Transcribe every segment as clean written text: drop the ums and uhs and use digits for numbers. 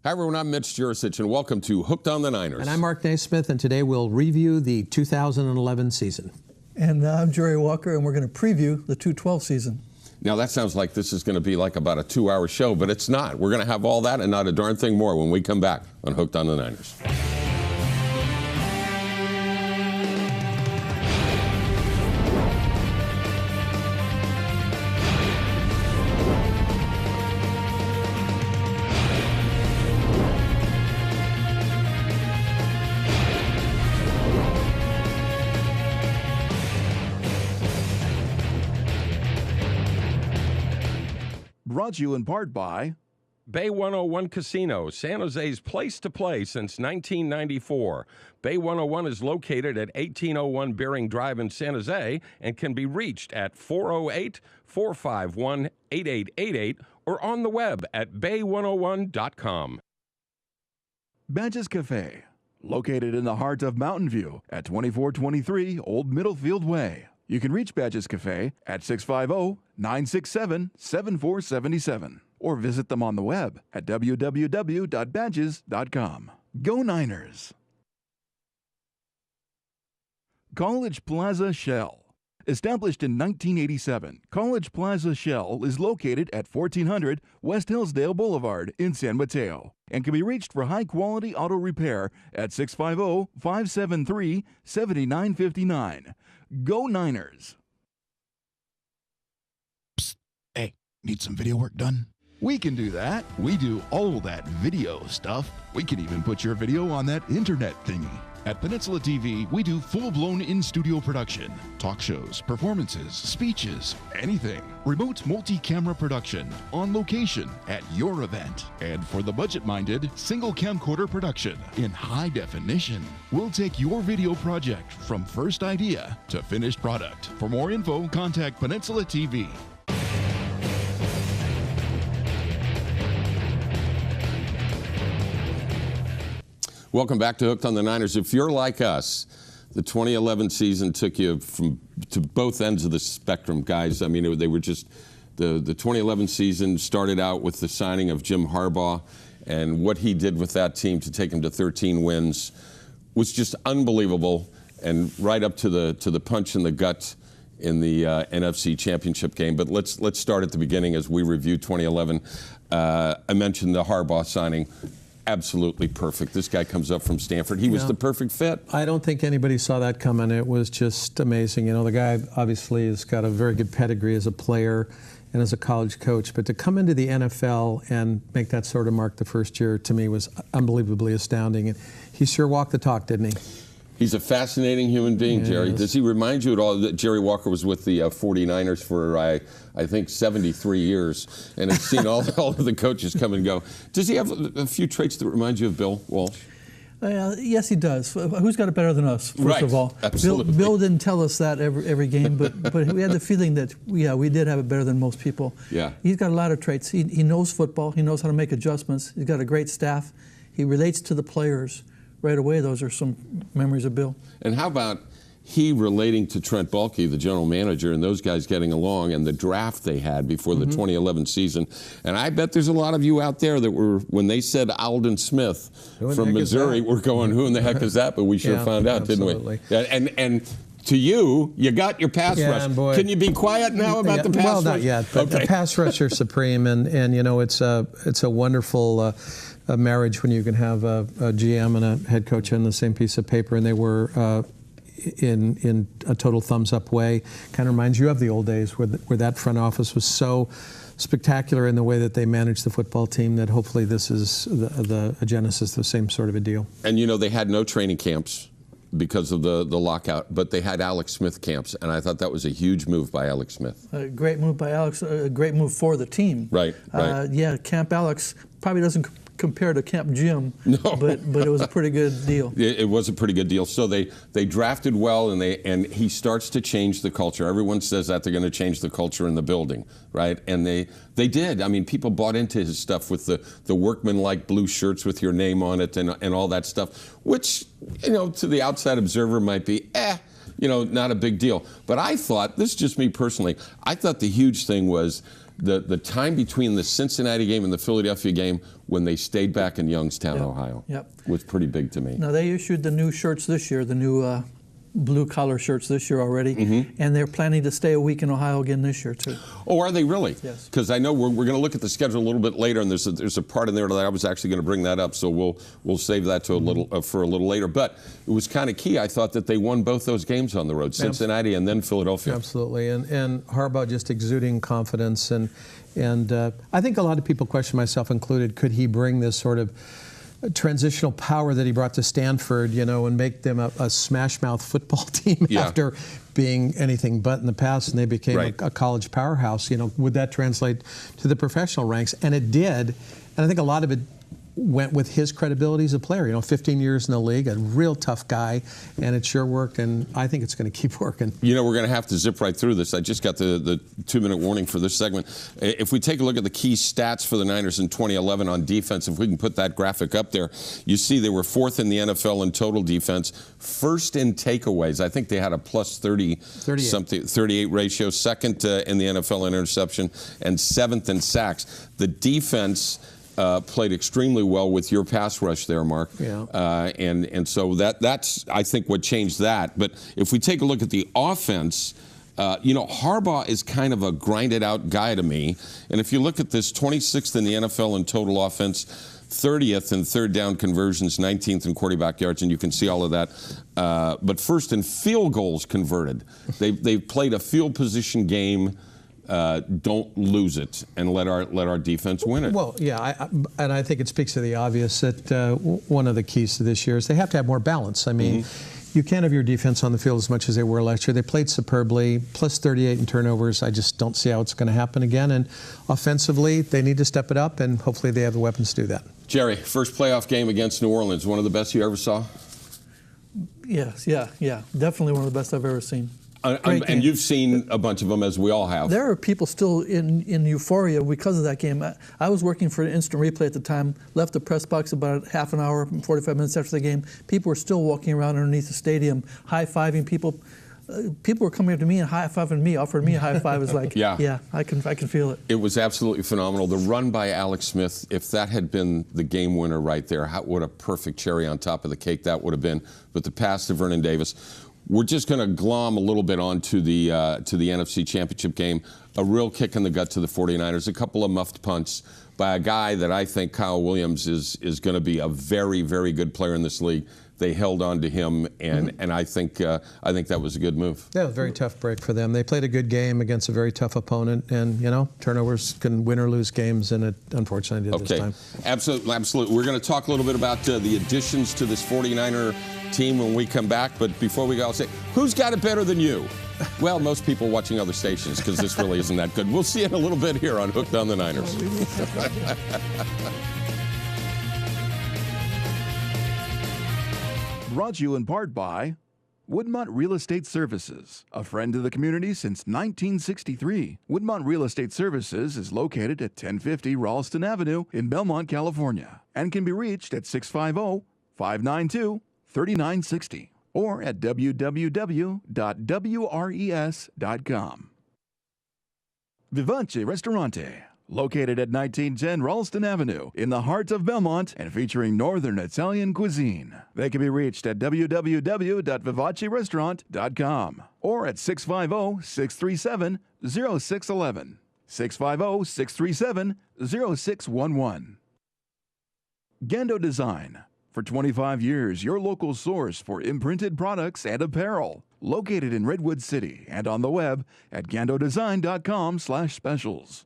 Hi, everyone. I'm Mitch Jurisich, and welcome to Hooked on the Niners. And I'm Mark Naismith, and today we'll review the 2011 season. And I'm Jerry Walker, and we're going to preview the 2012 season. Now, that sounds like this is going to be like about a 2-hour show, but it's not. We're going to have all that and not a darn thing more when we come back on Hooked on the Niners. Brought to you in part by Bay 101 Casino, San Jose's place to play since 1994. Bay 101 is located at 1801 Bering Drive in San Jose and can be reached at 408-451-8888 or on the web at bay101.com. Badges Cafe, located in the heart of Mountain View at 2423 Old Middlefield Way. You can reach Badges Cafe at 650-967-7477 or visit them on the web at www.badges.com. Go Niners! College Plaza Shell. Established in 1987, College Plaza Shell is located at 1400 West Hillsdale Boulevard in San Mateo and can be reached for high-quality auto repair at 650-573-7959. Go Niners! Psst. Hey, need some video work done? We can do that. We do all that video stuff. We can even put your video on that internet thingy. At Peninsula TV, we do full-blown in-studio production, talk shows, performances, speeches, anything. Remote multi-camera production, on location, at your event. And for the budget-minded, single camcorder production in high definition. We'll take your video project from first idea to finished product. For more info, contact Peninsula TV. Welcome back to Hooked on the Niners. If you're like us, the 2011 season took you to both ends of the spectrum, guys. I mean, they were just the 2011 season started out with the signing of Jim Harbaugh, and what he did with that team to take him to 13 wins was just unbelievable, and right up to the punch in the gut in the NFC Championship game. But let's start at the beginning as we review 2011. I mentioned the Harbaugh signing. Absolutely perfect. This guy comes up from Stanford. He was the perfect fit. I don't think anybody saw that coming. It was just amazing. You know, the guy obviously has got a very good pedigree as a player and as a college coach, but to come into the NFL and make that sort of mark the first year, to me, was unbelievably astounding. And he sure walked the talk, didn't he? He's a fascinating human being, Jerry. Does he remind you at all that Jerry Walker was with the 49ers for, I think, 73 years and has seen all of the coaches come and go? Does he have a few traits that remind you of Bill Walsh? Yes, he does. Who's got it better than us, first of all? Absolutely. Bill didn't tell us that every game, but we had the feeling that, we did have it better than most people. Yeah. He's got a lot of traits. He knows football. He knows how to make adjustments. He's got a great staff. He relates to the players right away. Those are some memories of Bill. And how about he relating to Trent Baalke, the general manager, and those guys getting along, and the draft they had before the 2011 season? And I bet there's a lot of you out there that were, when they said Aldon Smith from Missouri, we're going, who in the heck is that? But we sure found out, absolutely. didn't we? And to you got your pass rush. Boy. Can you be quiet now about the pass rush? Well, not yet, but the pass rusher supreme, and you know, it's a wonderful a marriage when you can have a GM and a head coach on the same piece of paper, and they were in a total thumbs-up way. Kind of reminds you of the old days where that front office was so spectacular in the way that they managed the football team that hopefully this is the genesis, the same sort of a deal. And you know, they had no training camps because of the lockout, but they had Alex Smith camps, and I thought that was a huge move by Alex Smith. A great move by Alex, a great move for the team. Right. Yeah, Camp Alex probably doesn't compare to Camp Jim, no. but it was a pretty good deal. It was a pretty good deal. So they drafted well, and he starts to change the culture. Everyone says that they're going to change the culture in the building, right? And they did. I mean, people bought into his stuff with the workman-like blue shirts with your name on it and all that stuff, which, you know, to the outside observer might be, you know, not a big deal. But I thought, this is just me personally, I thought the huge thing was the time between the Cincinnati game and the Philadelphia game when they stayed back in Youngstown, Ohio, was pretty big to me. Now, they issued the new shirts this year, the new blue-collar shirts this year already, and they're planning to stay a week in Ohio again this year, too. Oh, are they really? Yes. Because I know we're going to look at the schedule a little bit later, and there's a part in there that I was actually going to bring that up, so we'll save that to a little for a little later. But it was kind of key. I thought that they won both those games on the road, Cincinnati and then Philadelphia. Absolutely, and Harbaugh just exuding confidence, and I think a lot of people, question myself included, could he bring this sort of transitional power that he brought to Stanford, and make them a smash mouth football team after being anything but in the past, and they became a college powerhouse. Would that translate to the professional ranks? And it did, and I think a lot of it went with his credibility as a player. 15 years in the league, a real tough guy, and it sure worked, and I think it's going to keep working. We're going to have to zip right through this. I just got the 2-minute warning for this segment. If we take a look at the key stats for the Niners in 2011 on defense, if we can put that graphic up there, you see they were 4th in the NFL in total defense, 1st in takeaways. I think they had a plus 38 ratio, 2nd in the NFL in interception, and 7th in sacks. The defense played extremely well with your pass rush there, Mark. And so that's, I think, what changed that. But if we take a look at the offense, Harbaugh is kind of a grinded-out guy to me. And if you look at this, 26th in the NFL in total offense, 30th in third down conversions, 19th in quarterback yards, and you can see all of that. But first in field goals converted. They've played a field position game. Don't lose it and let our defense win it. Well, and I think it speaks to the obvious that one of the keys to this year is they have to have more balance. I mean, you can't have your defense on the field as much as they were last year. They played superbly, plus 38 in turnovers. I just don't see how it's going to happen again. And offensively, they need to step it up, and hopefully they have the weapons to do that. Jerry, first playoff game against New Orleans, one of the best you ever saw? Yes, definitely one of the best I've ever seen. And you've seen a bunch of them, as we all have. There are people still in euphoria because of that game. I was working for an instant replay at the time, left the press box about half an hour, 45 minutes after the game. People were still walking around underneath the stadium, high-fiving people. People were coming up to me and high-fiving me, offering me a high five. It was like, I can feel it. It was absolutely phenomenal. The run by Alex Smith, if that had been the game winner right there, what a perfect cherry on top of the cake that would have been. But the pass to Vernon Davis. We're just going to glom a little bit onto the NFC Championship game. A real kick in the gut to the 49ers. A couple of muffed punts by a guy that I think, Kyle Williams, is going to be a very, very good player in this league. They held on to him, and I think that was a good move. Yeah, it was a very tough break for them. They played a good game against a very tough opponent, and turnovers can win or lose games, and it unfortunately did this time. Absolutely. We're going to talk a little bit about the additions to this 49er team when we come back, but before we go, I'll say, who's got it better than you? Well, most people watching other stations, because this really isn't that good. We'll see you in a little bit here on Hooked on the Niners. Brought to you in part by Woodmont Real Estate Services, a friend to the community since 1963. Woodmont Real Estate Services is located at 1050 Ralston Avenue in Belmont, California, and can be reached at 650-592-3960 or at www.wres.com. Vivace Ristorante, located at 1910 Ralston Avenue in the heart of Belmont and featuring Northern Italian cuisine. They can be reached at www.vivacerestaurant.com or at 650-637-0611. 650-637-0611. Gando Design. For 25 years, your local source for imprinted products and apparel. Located in Redwood City and on the web at gandodesign.com/specials.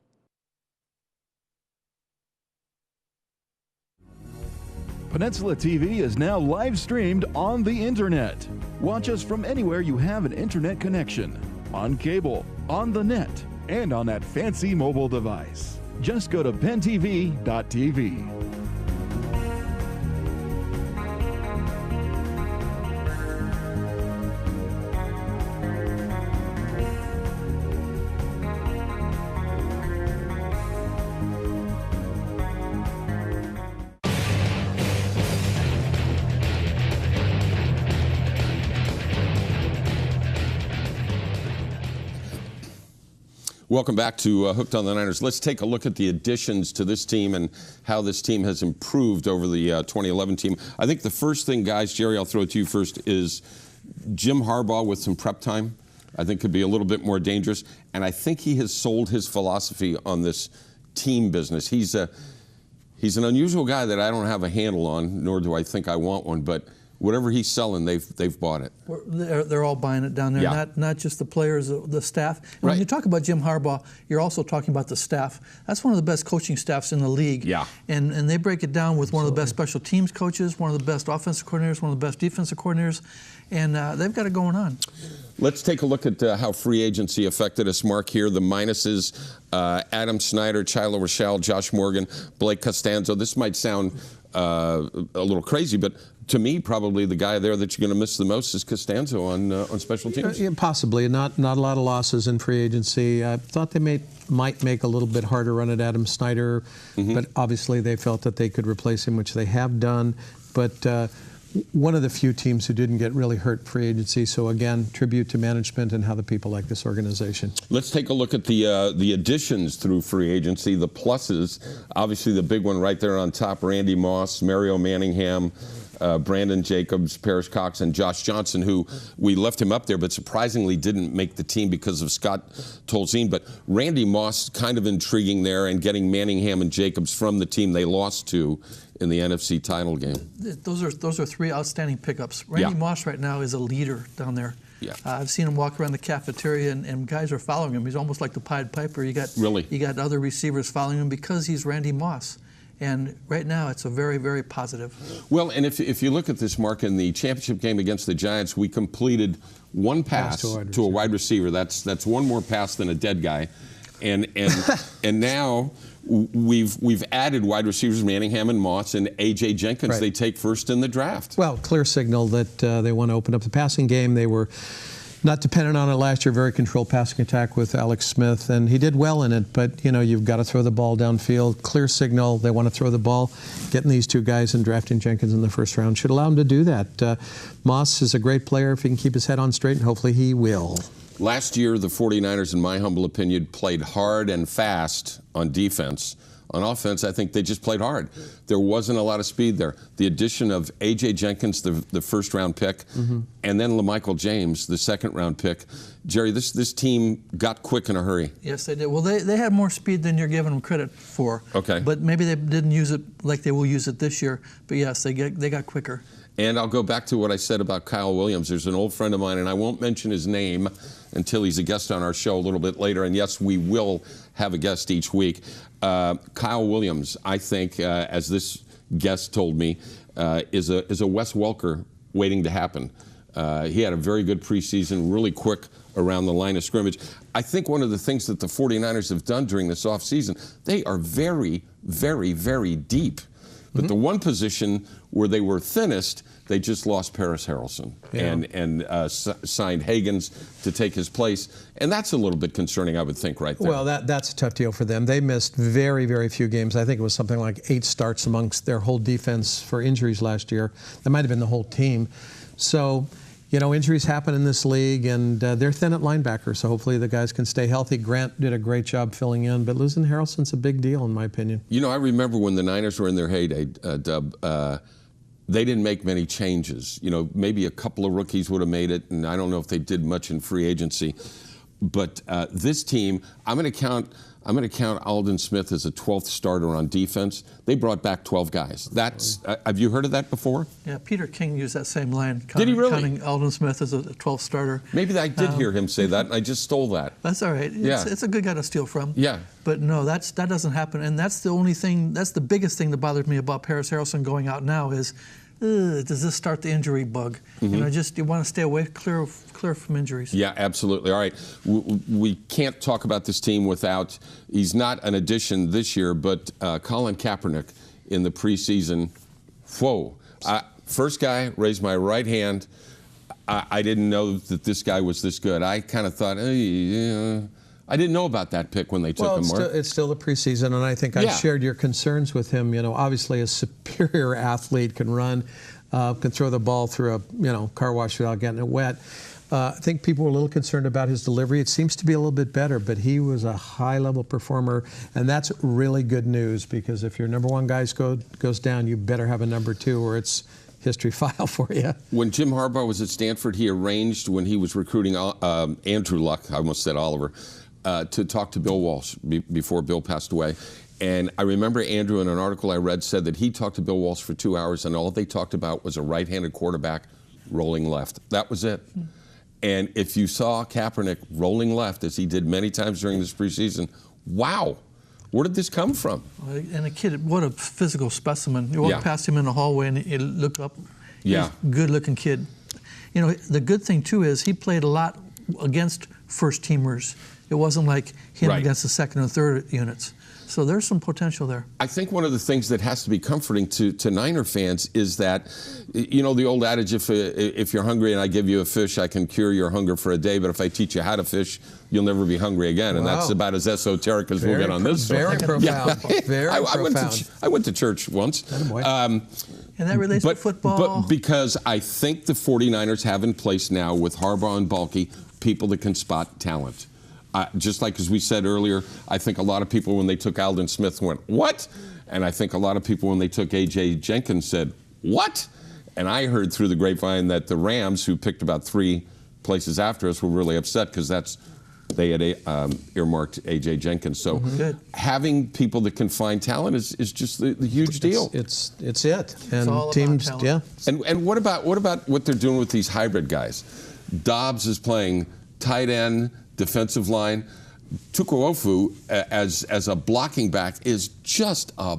Peninsula TV is now live streamed on the internet. Watch us from anywhere you have an internet connection. On cable, on the net, and on that fancy mobile device. Just go to pentv.tv. Welcome back to Hooked on the Niners. Let's take a look at the additions to this team and how this team has improved over the 2011 team. I think the first thing, guys, Jerry, I'll throw it to you first, is Jim Harbaugh with some prep time, I think could be a little bit more dangerous. And I think he has sold his philosophy on this team business. He's an unusual guy that I don't have a handle on, nor do I think I want one, but whatever he's selling, they've bought it. They're all buying it down there, Yeah. not just the players, the staff. And Right. when you talk about Jim Harbaugh, you're also talking about the staff. That's one of the best coaching staffs in the league. Yeah. And they break it down with one of the best special teams coaches, one of the best offensive coordinators, one of the best defensive coordinators, and they've got it going on. Let's take a look at how free agency affected us. Mark here, the minuses, Adam Snyder, Chilo Rochelle, Josh Morgan, Blake Costanzo. This might sound a little crazy, but to me, probably the guy there that you're going to miss the most is Costanzo on special teams. Yeah, possibly. Not a lot of losses in free agency. I thought they might make a little bit harder run at Adam Snyder, but obviously they felt that they could replace him, which they have done. But one of the few teams who didn't get really hurt free agency. So again, tribute to management and how the people like this organization. Let's take a look at the additions through free agency, the pluses. Obviously, the big one right there on top: Randy Moss, Mario Manningham, Brandon Jacobs, Parrish Cox, and Josh Johnson, who we left him up there, but surprisingly didn't make the team because of Scott Tolzien. But Randy Moss, kind of intriguing there, and getting Manningham and Jacobs from the team they lost to in the NFC title game. Those are three outstanding pickups. Randy Moss right now is a leader down there. Yeah. I've seen him walk around the cafeteria, and guys are following him. He's almost like the Pied Piper. You got other receivers following him because he's Randy Moss. And right now, it's a very, very positive. Well, and if you look at this, Mark, in the championship game against the Giants, we completed one pass to a wide receiver. That's one more pass than a dead guy, and now we've added wide receivers Manningham and Moss and A.J. Jenkins. Right. They take first in the draft. Well, clear signal that they want to open up the passing game. They were not dependent on it last year. Very controlled passing attack with Alex Smith, and he did well in it. But you've got to throw the ball downfield. Clear signal they want to throw the ball. Getting these two guys and drafting Jenkins in the first round should allow him to do that. Moss is a great player if he can keep his head on straight, and hopefully he will. Last year, the 49ers, in my humble opinion, played hard and fast on defense. On offense, I think they just played hard. There wasn't a lot of speed there. The addition of A.J. Jenkins, the first-round pick, and then LaMichael James, the second-round pick. Jerry, this team got quick in a hurry. Yes, they did. Well, they had more speed than you're giving them credit for. Okay. But maybe they didn't use it like they will use it this year. But yes, they got quicker. And I'll go back to what I said about Kyle Williams. There's an old friend of mine, and I won't mention his name until he's a guest on our show a little bit later. And yes, we will have a guest each week. Kyle Williams, I think, as this guest told me, is a Wes Welker waiting to happen. He had a very good preseason, really quick around the line of scrimmage. I think one of the things that the 49ers have done during this offseason, they are very, very, very deep. But the one position where they were thinnest, they just lost Paris Harrelson and signed Higgins to take his place. And that's a little bit concerning, I would think, right there. Well, that's a tough deal for them. They missed very, very few games. I think it was something like 8 starts amongst their whole defense for injuries last year. That might have been the whole team. So, injuries happen in this league, and they're thin at linebacker, so hopefully the guys can stay healthy. Grant did a great job filling in, but losing Harrelson's a big deal, in my opinion. I remember when the Niners were in their heyday, Dub, they didn't make many changes. Maybe a couple of rookies would have made it, and I don't know if they did much in free agency. But this team, I'm going to count Aldon Smith as a 12th starter on defense. They brought back 12 guys. Have you heard of that before? Yeah, Peter King used that same line. Did he really? Counting Aldon Smith as a 12th starter. Maybe I did hear him say that, and I just stole that. That's all right. It's a good guy to steal from. Yeah. But no, that doesn't happen. And that's the only thing, that's the biggest thing that bothered me about Paris Harrelson going out now is, does this start the injury bug? You want to stay away, clear from injuries. Yeah, absolutely. All right, we can't talk about this team without, he's not an addition this year, but Colin Kaepernick in the preseason. Whoa. First guy, raised my right hand. I didn't know that this guy was this good. I kind of thought, I didn't know about that pick when they took him, Mark. It's still the preseason, and I think I shared your concerns with him. Obviously a superior athlete, can run, can throw the ball through a car wash without getting it wet. I think people were a little concerned about his delivery. It seems to be a little bit better, but he was a high-level performer, and that's really good news because if your number one guy goes down, you better have a number two, or it's history file for you. When Jim Harbaugh was at Stanford, he arranged, when he was recruiting Andrew Luck, I almost said Oliver, to talk to Bill Walsh before Bill passed away. And I remember Andrew, in an article I read, said that he talked to Bill Walsh for 2 hours, and all they talked about was a right-handed quarterback rolling left. That was it. And if you saw Kaepernick rolling left, as he did many times during this preseason, wow, where did this come from? And a kid, what a physical specimen. You walk past him in the hallway and you look up. Yeah. He's a good-looking kid. You know, the good thing, too, is he played a lot against first-teamers. It wasn't like him against the second and third units. So there's some potential there. I think one of the things that has to be comforting to Niner fans is that, you know, the old adage, if you're hungry and I give you a fish, I can cure your hunger for a day, but if I teach you how to fish, you'll never be hungry again. And that's about as esoteric as we'll get on this. Very profound. Very profound. I went to church once. And that relates to football. But because I think the 49ers have in place now with Harbaugh and Balky people that can spot talent. Just like as we said earlier, I think a lot of people when they took Aldon Smith went, what? And I think a lot of people when they took A.J. Jenkins said, what? And I heard through the grapevine that the Rams, who picked about 3 places after us, were really upset because they had earmarked A.J. Jenkins. So having people that can find talent is just the huge deal. It's it. And all teams, about talent. And what about what they're doing with these hybrid guys? Dobbs is playing tight end, defensive line. Tukwuofu as a blocking back is just a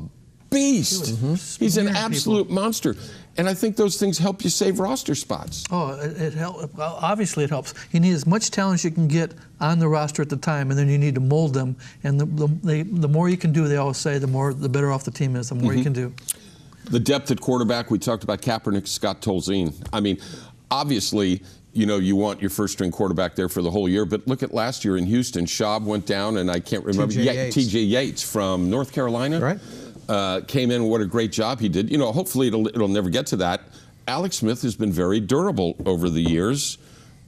beast. He's an absolute monster. And I think those things help you save roster spots. Oh, it helps. Well, obviously, it helps. You need as much talent as you can get on the roster at the time, and then you need to mold them. And the more you can do, they always say, the better off the team is. The more you can do. The depth at quarterback, we talked about Kaepernick, Scott Tolzien. I mean, obviously, you know, you want your first-string quarterback there for the whole year. But look at last year in Houston. Schaub went down, and I can't remember. T.J. Yates from North Carolina. Right. Came in. What a great job he did. You know, hopefully it'll never get to that. Alex Smith has been very durable over the years,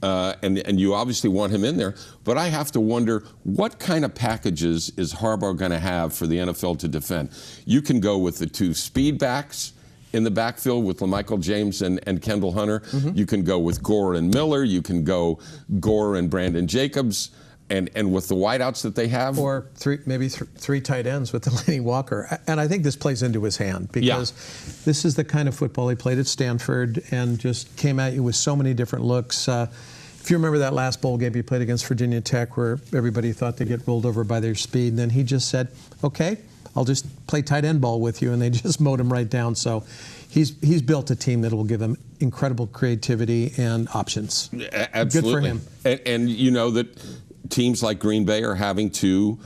and you obviously want him in there. But I have to wonder, what kind of packages is Harbaugh going to have for the NFL to defend? You can go with the 2 speed backs in the backfield with LaMichael James and Kendall Hunter. You can go with Gore and Miller. You can go Gore and Brandon Jacobs. And with the wideouts that they have. Or maybe three tight ends with Delaney Walker. And I think this plays into his hand because this is the kind of football he played at Stanford and just came at you with so many different looks. If you remember that last bowl game he played against Virginia Tech where everybody thought they'd get rolled over by their speed, and then he just said, okay, I'll just play tight end ball with you, and they just mowed him right down. So he's built a team that will give him incredible creativity and options. Absolutely. Good for him. And you know that teams like Green Bay are having to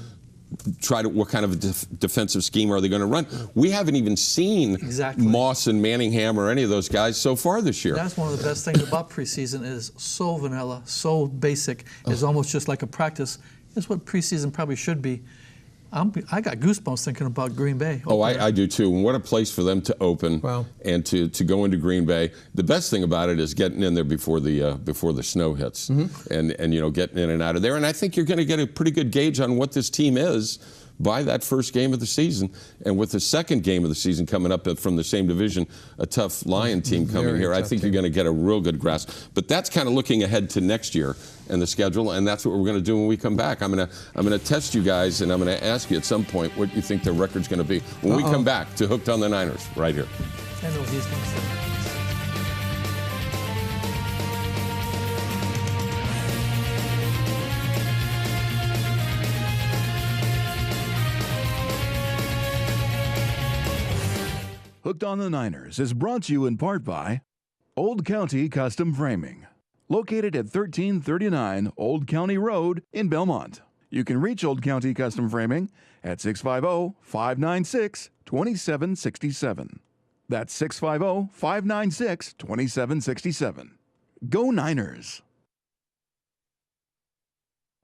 try to, what kind of a defensive scheme are they going to run? We haven't even seen Moss and Manningham or any of those guys so far this year. That's one of the best things about preseason is so vanilla, so basic. It's almost just like a practice. It's what preseason probably should be. I got goosebumps thinking about Green Bay. Oh, I do too. And what a place for them to open and to go into Green Bay. The best thing about it is getting in there before the snow hits, and you know, getting in and out of there. And I think you're going to get a pretty good gauge on what this team is by that first game of the season. And with the second game of the season coming up from the same division, a tough Lion team coming here, I think you're going to get a real good grasp. But that's kind of looking ahead to next year and the schedule, and that's what we're going to do when we come back. I'm going to test you guys, and I'm going to ask you at some point what you think the record's going to be when we come back to Hooked on the Niners right here. I know what he's going to say. Hooked on the Niners is brought to you in part by Old County Custom Framing, located at 1339 Old County Road in Belmont. You can reach Old County Custom Framing at 650-596-2767. That's 650-596-2767. Go Niners!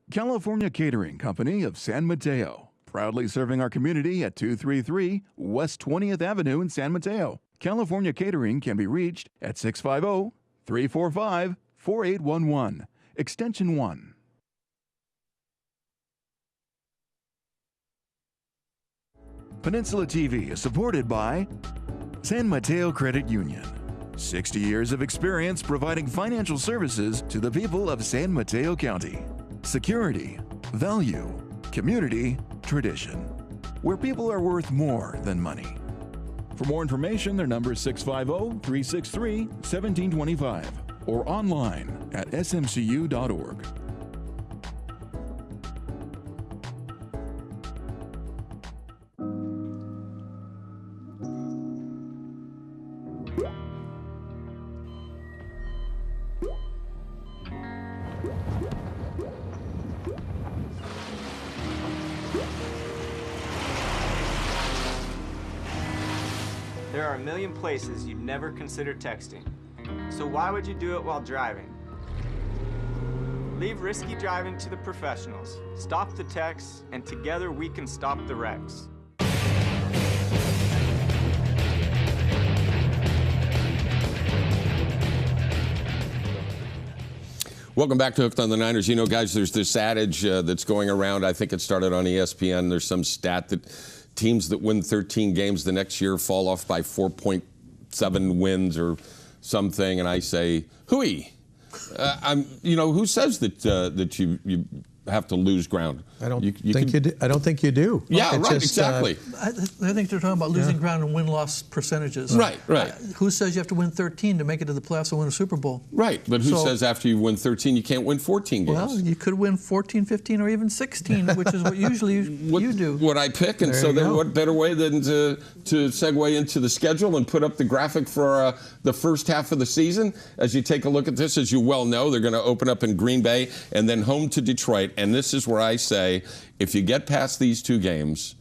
California Catering Company of San Mateo, proudly serving our community at 233 West 20th Avenue in San Mateo. California Catering can be reached at 650-345-5600. 4811, extension 1. Peninsula TV is supported by San Mateo Credit Union. 60 years of experience providing financial services to the people of San Mateo County. Security, value, community, tradition. Where people are worth more than money. For more information, their number is 650-363-1725 or online at smcu.org. There are a million places you'd never consider texting. So why would you do it while driving? Leave risky driving to the professionals. Stop the texts, and together we can stop the wrecks. Welcome back to Hooked on the Niners. You know, guys, there's this adage that's going around. I think it started on ESPN. There's some stat that teams that win 13 games the next year fall off by 4.7 wins or something. And I say, hooey. Who says that you have to lose ground? I don't think you do. Yeah, It's right, just, exactly. I think they're talking about losing ground and win-loss percentages. Right. Who says you have to win 13 to make it to the playoffs and win a Super Bowl? Right, but who says after you win 13 you can't win 14 games? Well, you could win 14, 15, or even 16, which is what usually you do. What I pick, and There so you then go. what better way than to segue into the schedule and put up the graphic for the first half of the season? As you take a look at this, as you well know, they're going to open up in Green Bay and then home to Detroit, and this is where I say, if you get past these two games,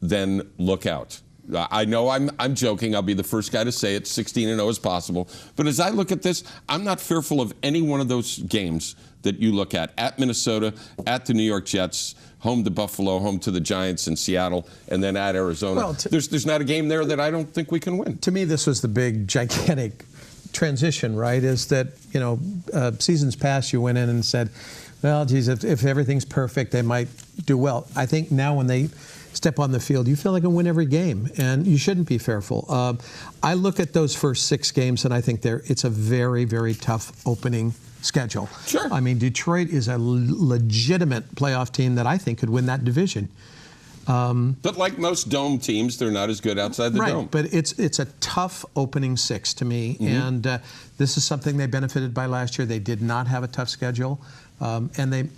then look out. I know I'm joking. I'll be the first guy to say it. 16-0 is possible. But as I look at this, I'm not fearful of any one of those games that you look at Minnesota, at the New York Jets, home to Buffalo, home to the Giants in Seattle, and then at Arizona. Well, there's not a game there that I don't think we can win. To me, this was the big, gigantic transition, right? Is that, seasons past, you went in and said, well, geez, if everything's perfect, they might do well. I think now when they step on the field, you feel like they can win every game, and you shouldn't be fearful. I look at those first 6 games, and I think it's a very, very tough opening schedule. Sure. I mean, Detroit is a legitimate playoff team that I think could win that division. But like most dome teams, they're not as good outside the right, dome. But it's a tough opening 6 to me, and this is something they benefited by last year. They did not have a tough schedule, and they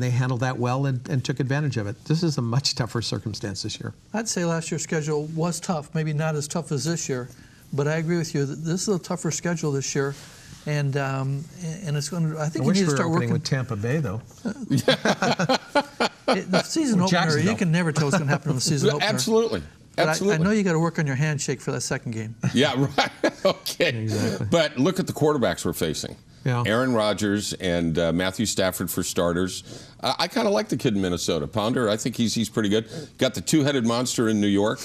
handled that well and took advantage of it. This is a much tougher circumstance this year. I'd say last year's schedule was tough, maybe not as tough as this year, but I agree with you that this is a tougher schedule this year, and it's going to. I think I you wish need we to were start opening working with Tampa Bay, though. The season Or opener. Jacksonville. You can never tell what's going to happen in the season opener. Absolutely. But Absolutely. I know you got to work on your handshake for that second game. Yeah, right. Okay. Exactly. But look at the quarterbacks we're facing. Yeah. Aaron Rodgers and Matthew Stafford for starters. I kind of like the kid in Minnesota. Ponder, I think he's pretty good. Got the two-headed monster in New York.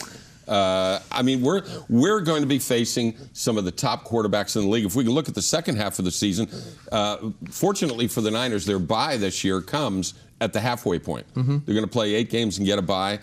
I mean, we're going to be facing some of the top quarterbacks in the league. If we can look at the second half of the season, fortunately for the Niners, their bye this year comes at the halfway point. They're going to play 8 games and get a bye.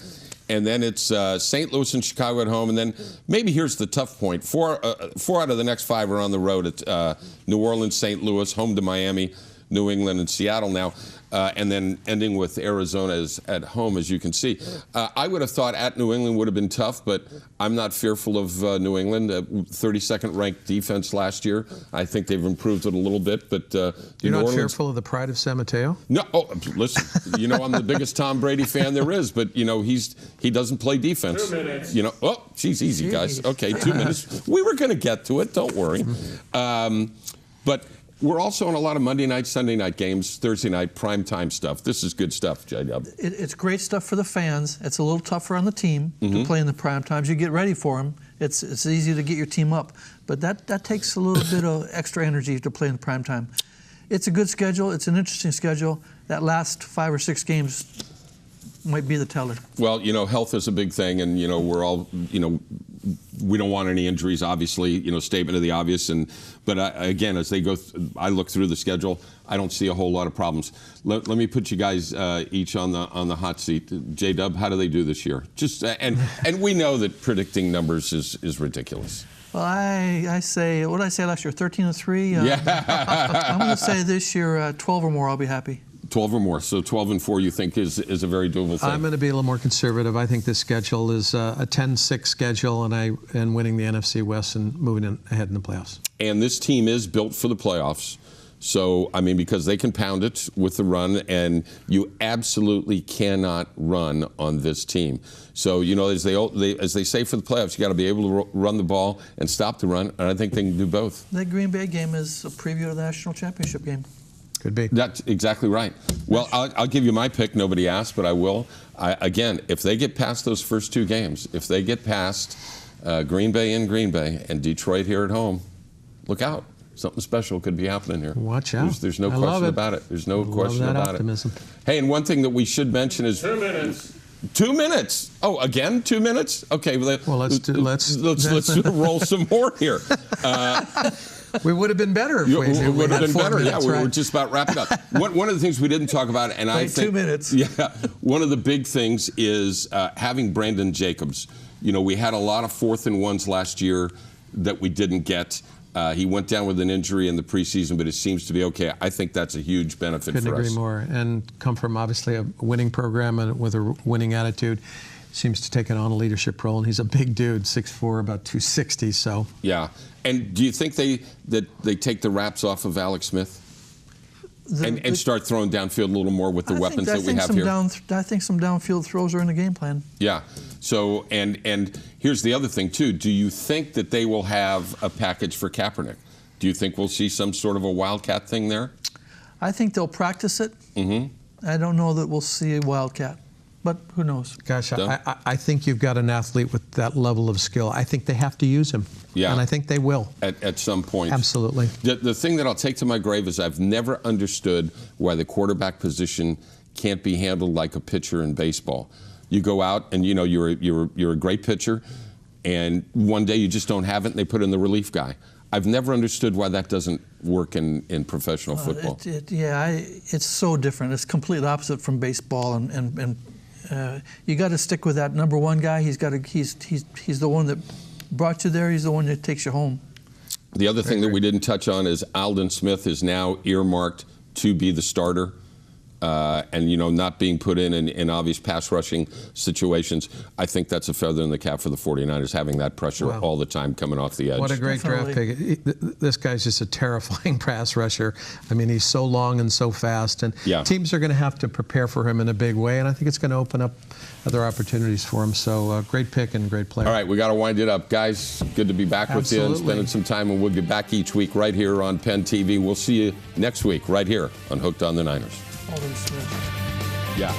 And then it's St. Louis and Chicago at home. And then maybe here's the tough point. 4 out of the next 5 are on the road at New Orleans, St. Louis, home to Miami, New England, and Seattle now. And then ending with Arizona at home, as you can see. I would have thought at New England would have been tough, but I'm not fearful of New England. 32nd ranked defense last year. I think they've improved it a little bit. But You're New not Orleans, fearful of the pride of San Mateo? No, listen. I'm the biggest Tom Brady fan there is, but he doesn't play defense. 2 minutes. Geez, easy guys. Okay, 2 minutes. We were going to get to it. Don't worry. But we're also on a lot of Monday night, Sunday night games, Thursday night primetime stuff. This is good stuff, J-Dub. It's great stuff for the fans. It's a little tougher on the team to play in the prime times. You get ready for them. It's easy to get your team up, but that takes a little bit of extra energy to play in the prime time. It's a good schedule. It's an interesting schedule. That last 5 or 6 games might be the teller. Well, health is a big thing, and we're all, we don't want any injuries, obviously, statement of the obvious. But again, as they go, I look through the schedule, I don't see a whole lot of problems. Let me put you guys each on the hot seat. J-Dub, how do they do this year? And we know that predicting numbers is ridiculous. Well, I say, what did I say last year? 13-3. Yeah. I'm going to say this year 12 or more. I'll be happy. 12 or more. So 12-4 you think is a very doable thing? I'm going to be a little more conservative. I think this schedule is a 10-6 schedule, and winning the NFC West and moving ahead in the playoffs. And this team is built for the playoffs. So, I mean, because they can pound it with the run, and you absolutely cannot run on this team. So, as they say for the playoffs, you got to be able to run the ball and stop the run, and I think they can do both. That Green Bay game is a preview of the national championship game. Could be. That's exactly right. Well, I'll give you my pick. Nobody asked, but I will. Again, if they get past those first two games, if they get past Green Bay in Green Bay and Detroit here at home, look out. Something special could be happening here. Watch out. There's no question about it. There's no question about optimism. it. Hey, and one thing that we should mention is 2 minutes. 2 minutes. Oh, again, 2 minutes? Okay. Well, let's roll some more here. We would have been better if we would have had been 4 better. minutes, Yeah, we right? were just about wrapping up. One of the things we didn't talk about, and I Wait, think 2 minutes. Yeah, one of the big things is having Brandon Jacobs. We had a lot of 4th and 1s last year that we didn't get. He went down with an injury in the preseason, but it seems to be okay. I think that's a huge benefit Couldn't for us. agree more. And come from obviously a winning program and with a winning attitude. Seems to take on a leadership role, and he's a big dude, 6'4", about 260. So yeah. And do you think they take the wraps off of Alex Smith and start throwing downfield a little more with the weapons that we have here? I think some downfield throws are in the game plan. Yeah. So and here's the other thing too. Do you think that they will have a package for Kaepernick? Do you think we'll see some sort of a wildcat thing there? I think they'll practice it. Mm-hmm. I don't know that we'll see a wildcat. But who knows? Gosh, I think you've got an athlete with that level of skill. I think they have to use him. Yeah. And I think they will. At some point. Absolutely. The thing that I'll take to my grave is I've never understood why the quarterback position can't be handled like a pitcher in baseball. You go out and you're a great pitcher, and one day you just don't have it, and they put in the relief guy. I've never understood why that doesn't work in professional football. It's so different. It's completely opposite from baseball, and you got to stick with that number one guy. He's the one that brought you there. He's the one that takes you home. The other thing that we didn't touch on is Aldon Smith is now earmarked to be the starter. And not being put in obvious pass rushing situations. I think that's a feather in the cap for the 49ers, having that pressure all the time coming off the edge. What a great draft pick. This guy's just a terrifying pass rusher. I mean, he's so long and so fast, and teams are going to have to prepare for him in a big way, and I think it's going to open up other opportunities for him. So great pick and great player. All right, we got to wind it up. Guys, good to be back with you and spending some time, and we'll be back each week right here on Penn TV. We'll see you next week right here on Hooked on the Niners. Aldon Smith. Yeah.